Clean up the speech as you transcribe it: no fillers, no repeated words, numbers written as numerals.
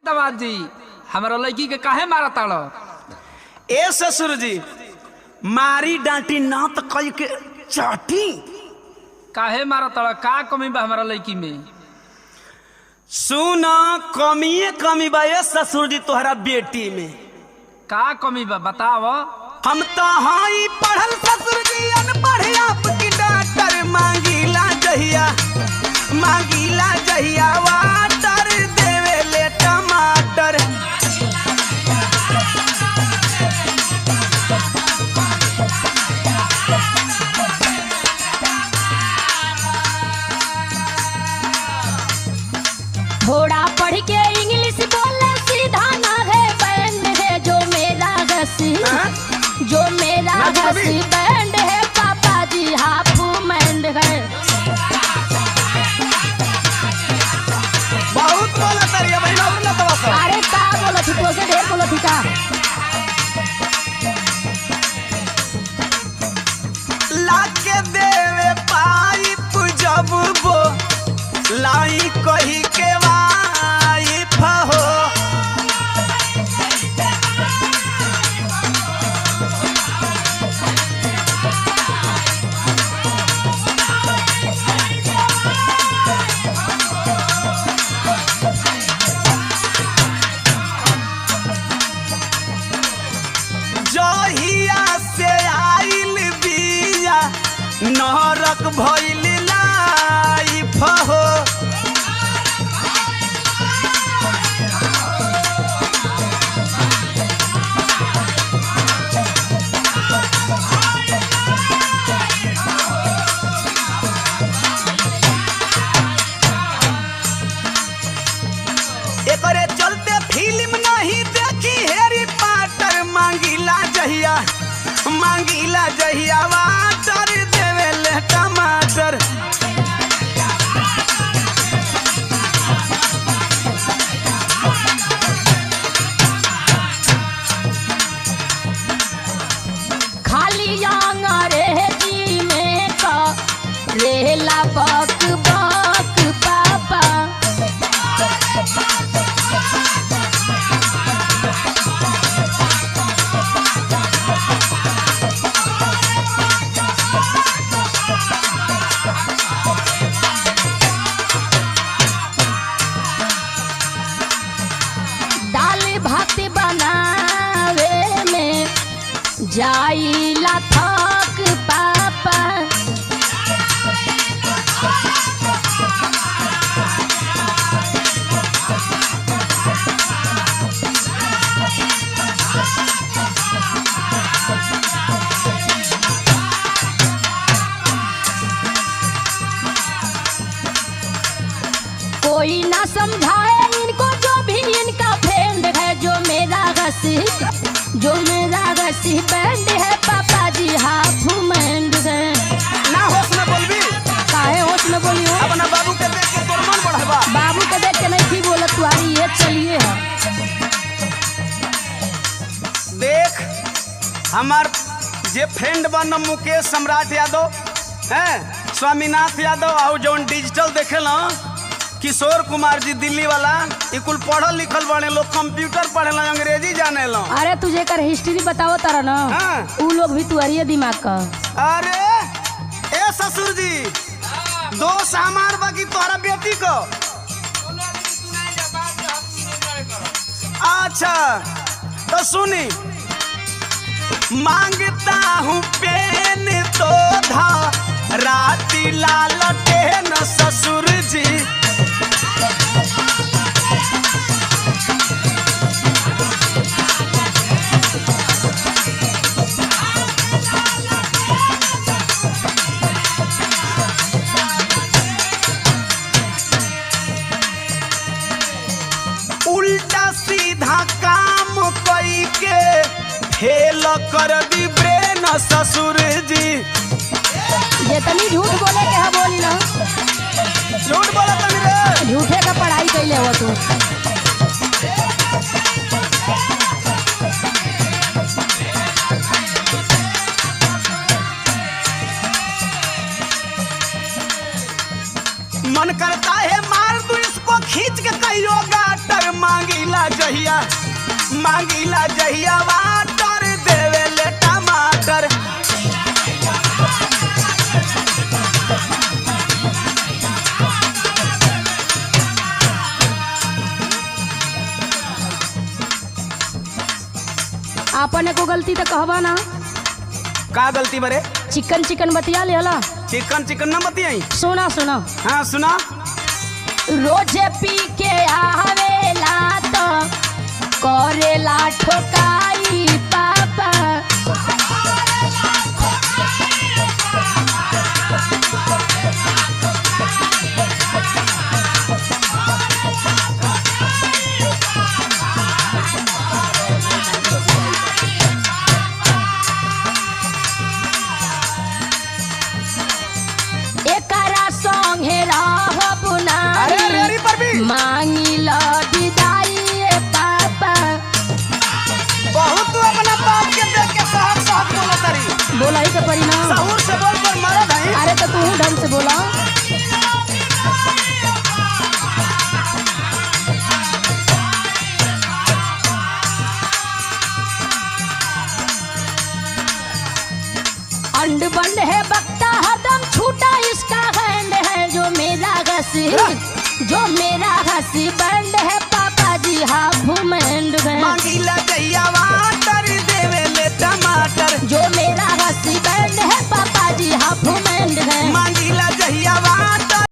दामाद जी हमारा लड़की के काहे मारा ताड़ो? ए ससुर जी मारी डांटी ना तो कई के चाटी। काहे मारा ताड़ो? का कमी बा हमारा लड़की में? सुना कमी बा ए ससुर जी तोहरा बेटी में। का कमी बा बताओ। हम तो हाई पढ़ल ससुर जी अनपढ़ आपकी डॉक्टर मांगीला जहिया वाटर देवे ले टमाटर। थोड़ा पढ़ के इंग्लिश बोले सीधा ना है बैंड है जो मेरा घसी बैंड है पापा जी हाफ मैंड है। बहुत बोला तारिया भाई ना बोला तो अरे का बोला थी तो से ढेर बोला थी का। लाके देवे पाइप जब वो लाई कही के वाइफ हो। जहिया से आइल बिया नरक भइल लाइफ हो। एकरे चलते फिल्म नहीं देखी हैरी पॉटर मांगीला जहिया वाटर देवे ले टमाटर। खाली अंग्रेजी में का रेला बक बक पापा। दाल भात बनावे में जाइला थक पापा। कोई ना समझाए इनको जो भी इनका फ्रेंड है जो मेरा घसी बैंड है पापा जी हाफ मैंड है। ना होश में बोलबी काहे होश में बोली हो? अपना बाबू के देख के तोर मन बढ़बा। बाबू के देख के नहीं थी बोलत तुम्हारी ये चलिए है। देख हमार जे फ्रेंड बन मुकेश सम्राट यादव हैं, स्वामीनाथ यादव और जौन डिजिटल देखेला किशोर कुमार जी दिल्ली वाला ई कुल पढ़ल लिखल बने लोग, कंप्यूटर पढ़ेला अंग्रेजी जाने लो। अरे तुझे कर हिस्ट्री बताओ तारा ना। हाँ। उ लोग भी तुअरिए दिमाग का। अरे ए ससुर जी दोस्त हमार बाकी तोहरा बेटी को। अच्छा तो सुनी मांगता हूँ पेन तो धा राती लालटे न ससुर जी। उल्टा सीधा काम कई के फेल कर दी ब्रेन ससुर जी। ये तनी झूठ बोले के है बोली ना। झूठ बोला तनी रे। झूठे का पढ़ाई कैले हो तू। मन करता है मार दूं इसको खींच के कहियो गाटर मांगीला मांगीला जहिया वाटर देवे ले टमाटर। आपने को गलती तो कहबा ना। का गलती बरे? चिकन चिकन बतिया ले हला। चिकन चिकन ना बतियाई। सुना सुना। हाँ सुना। रोजे पी के आवेला तो करेला ठोकाई पापा। एकरा संगे रहब नाही मांगिला विदाई पापा। बहुत तू अपना बाप के देख के सहक सहक बोला तारी। बोला ही के परिणाम। सहूर से बोल पर मारा नहीं। अरे तो तू ढंग से बोला। अंड बंड है बकता हरदम छूटा इसका हैंड है जो मेरा घसी बैंड है